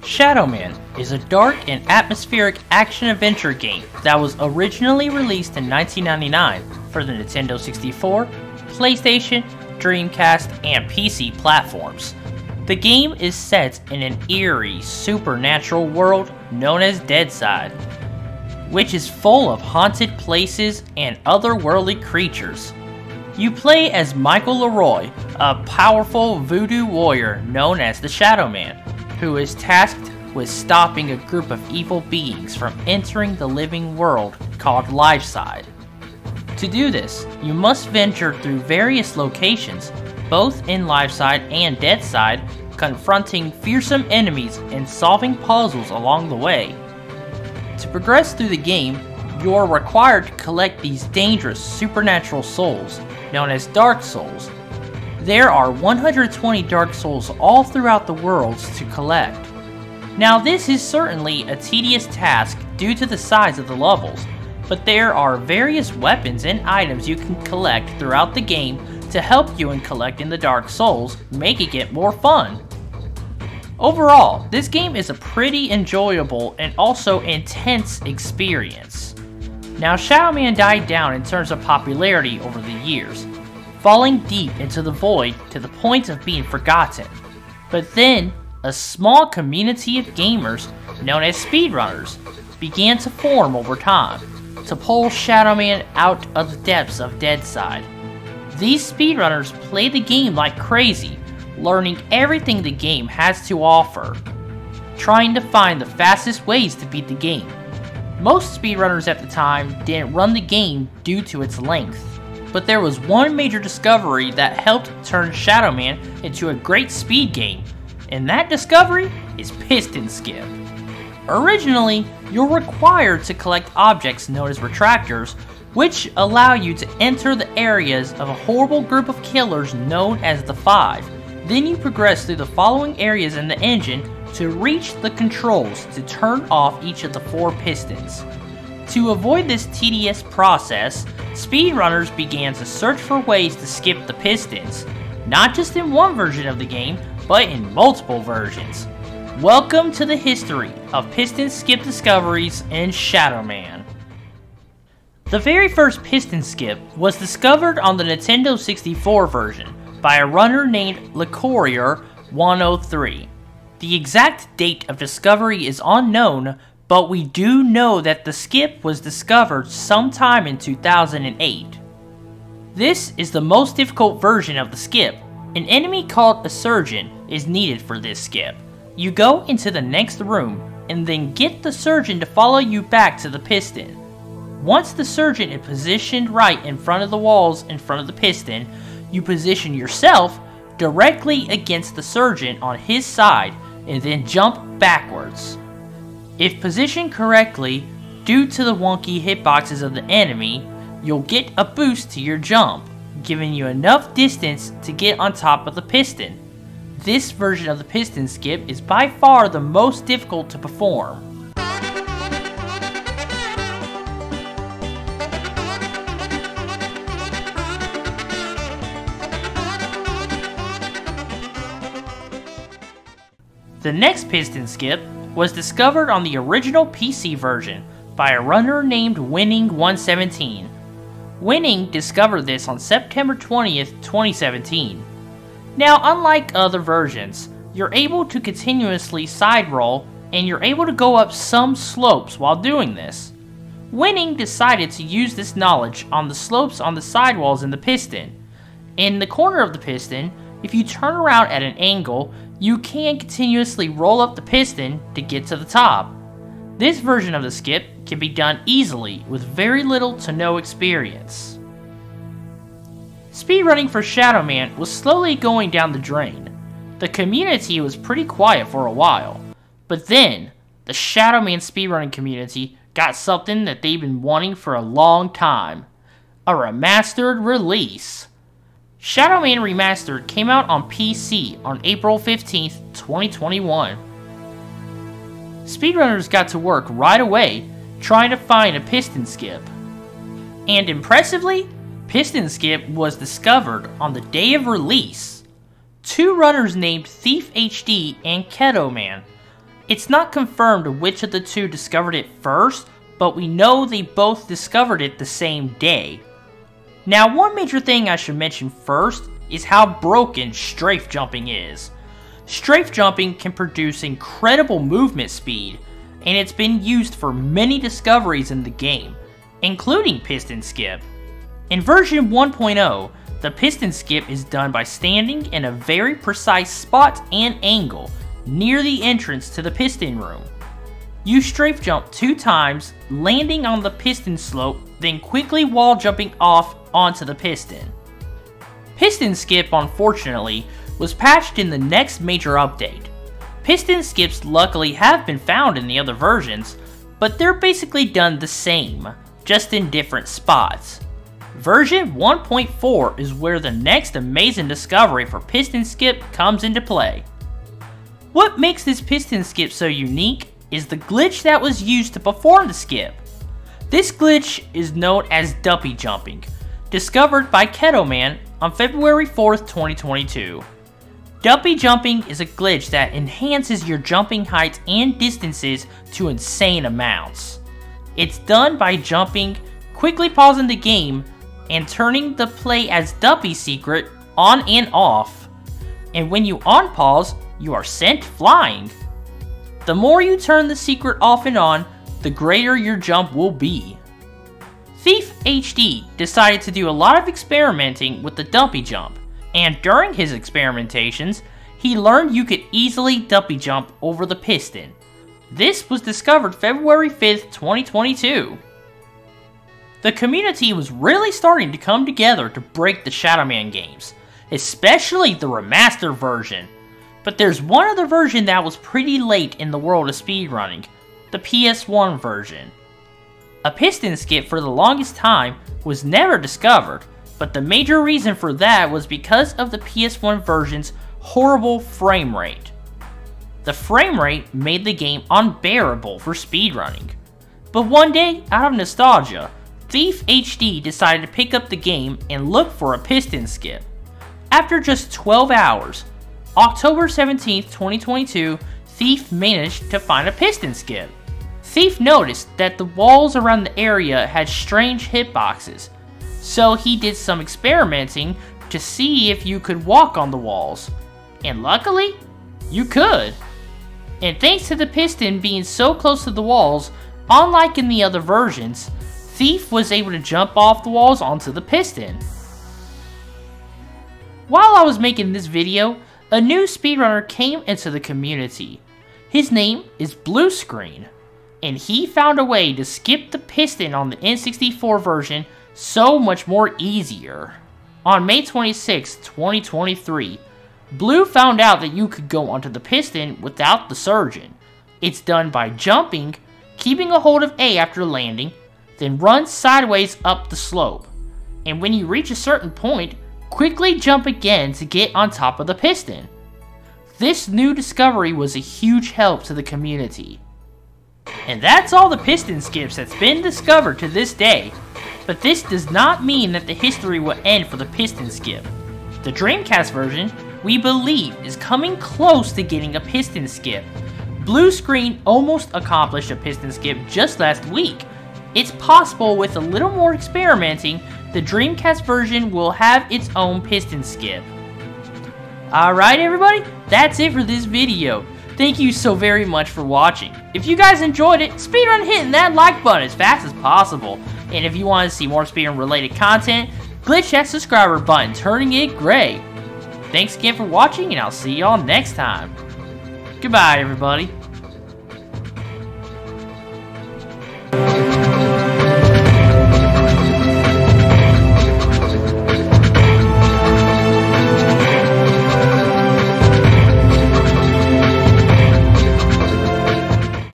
Shadow Man is a dark and atmospheric action-adventure game that was originally released in 1999 for the Nintendo 64, PlayStation, Dreamcast, and PC platforms. The game is set in an eerie, supernatural world known as Deadside, which is full of haunted places and otherworldly creatures. You play as Michael Leroy, a powerful voodoo warrior known as the Shadow Man, who is tasked with stopping a group of evil beings from entering the living world called Lifeside. To do this, you must venture through various locations, both in Lifeside and Deadside, confronting fearsome enemies and solving puzzles along the way. To progress through the game, you are required to collect these dangerous supernatural souls, known as Dark Souls. There are 120 Dark Souls all throughout the worlds to collect. Now this is certainly a tedious task due to the size of the levels, but there are various weapons and items you can collect throughout the game to help you in collecting the Dark Souls, making it more fun. Overall, this game is a pretty enjoyable and also intense experience. Now Shadow Man died down in terms of popularity over the years, falling deep into the void to the point of being forgotten. But then, a small community of gamers, known as Speedrunners, began to form over time, to pull Shadow Man out of the depths of Deadside. These Speedrunners play the game like crazy, learning everything the game has to offer, trying to find the fastest ways to beat the game. Most speedrunners at the time didn't run the game due to its length, but there was one major discovery that helped turn Shadow Man into a great speed game, and that discovery is Piston Skip. Originally, you're required to collect objects known as retractors, which allow you to enter the areas of a horrible group of killers known as the Five. Then you progress through the following areas in the engine to reach the controls to turn off each of the 4 pistons. To avoid this tedious process, speedrunners began to search for ways to skip the pistons, not just in one version of the game, but in multiple versions. Welcome to the history of Piston Skip discoveries in Shadow Man. The very first Piston Skip was discovered on the Nintendo 64 version by a runner named LeCourier103. The exact date of discovery is unknown, but we do know that the skip was discovered sometime in 2008. This is the most difficult version of the skip. An enemy called a surgeon is needed for this skip. You go into the next room and then get the surgeon to follow you back to the piston. Once the surgeon is positioned right in front of the walls in front of the piston, you position yourself directly against the surgeon on his side and then jump backwards. If positioned correctly, due to the wonky hitboxes of the enemy, you'll get a boost to your jump, giving you enough distance to get on top of the piston. This version of the piston skip is by far the most difficult to perform. The next piston skip was discovered on the original PC version by a runner named Winning117. Winning discovered this on September 20th, 2017. Now, unlike other versions, you're able to continuously side roll and you're able to go up some slopes while doing this. Winning decided to use this knowledge on the slopes on the sidewalls in the piston. In the corner of the piston, if you turn around at an angle, you can continuously roll up the piston to get to the top. This version of the skip can be done easily with very little to no experience. Speedrunning for Shadow Man was slowly going down the drain. The community was pretty quiet for a while, but then the Shadow Man Speedrunning Community got something that they've been wanting for a long time: a remastered release. Shadow Man Remastered came out on PC on April 15th, 2021. Speedrunners got to work right away trying to find a piston skip. And impressively, Piston Skip was discovered on the day of release. 2 runners named Thief HD and Keto Man It's not confirmed which of the two discovered it first, but we know they both discovered it the same day. Now, one major thing I should mention first is how broken strafe jumping is. Strafe jumping can produce incredible movement speed, and it's been used for many discoveries in the game, including Piston Skip. In version 1.0, the Piston Skip is done by standing in a very precise spot and angle near the entrance to the piston room. You strafe jump 2 times, landing on the piston slope, then quickly wall jumping off onto the piston. Piston Skip, unfortunately, was patched in the next major update. Piston Skips luckily have been found in the other versions, but they're basically done the same, just in different spots. Version 1.4 is where the next amazing discovery for Piston Skip comes into play. What makes this Piston Skip so unique is the glitch that was used to perform the skip. This glitch is known as duppy jumping, discovered by Shadow Man on February 4th, 2022. Duppy jumping is a glitch that enhances your jumping heights and distances to insane amounts. It's done by jumping, quickly pausing the game, and turning the play as duppy secret on and off. And when you unpause, you are sent flying. The more you turn the secret off and on, the greater your jump will be. Thief HD decided to do a lot of experimenting with the duppy jump, and during his experimentations, he learned you could easily duppy jump over the piston. This was discovered February 5th, 2022. The community was really starting to come together to break the Shadow Man games, especially the remastered version. But there's one other version that was pretty late in the world of speedrunning, the PS1 version. A piston skip for the longest time was never discovered, but the major reason for that was because of the PS1 version's horrible frame rate. The frame rate made the game unbearable for speedrunning. But one day, out of nostalgia, Thief HD decided to pick up the game and look for a piston skip. After just 12 hours, October 17th, 2022, Thief managed to find a piston skip. Thief noticed that the walls around the area had strange hitboxes, so he did some experimenting to see if you could walk on the walls. And luckily, you could. And thanks to the piston being so close to the walls, unlike in the other versions, Thief was able to jump off the walls onto the piston. While I was making this video, a new speedrunner came into the community. His name is Bluescreen, and he found a way to skip the piston on the N64 version so much more easier. On May 26, 2023, Blue found out that you could go onto the piston without the surgeon. It's done by jumping, keeping a hold of A after landing, then run sideways up the slope. And when you reach a certain point, quickly jump again to get on top of the piston. This new discovery was a huge help to the community. And that's all the piston skips that's been discovered to this day. But this does not mean that the history will end for the piston skip. The Dreamcast version, we believe, is coming close to getting a piston skip. Bluescreen almost accomplished a piston skip just last week. It's possible with a little more experimenting, the Dreamcast version will have its own piston skip. Alright everybody, that's it for this video. Thank you so very much for watching. If you guys enjoyed it, speedrun hitting that like button as fast as possible. And if you want to see more speedrun related content, glitch that subscriber button, turning it gray. Thanks again for watching, and I'll see y'all next time. Goodbye everybody.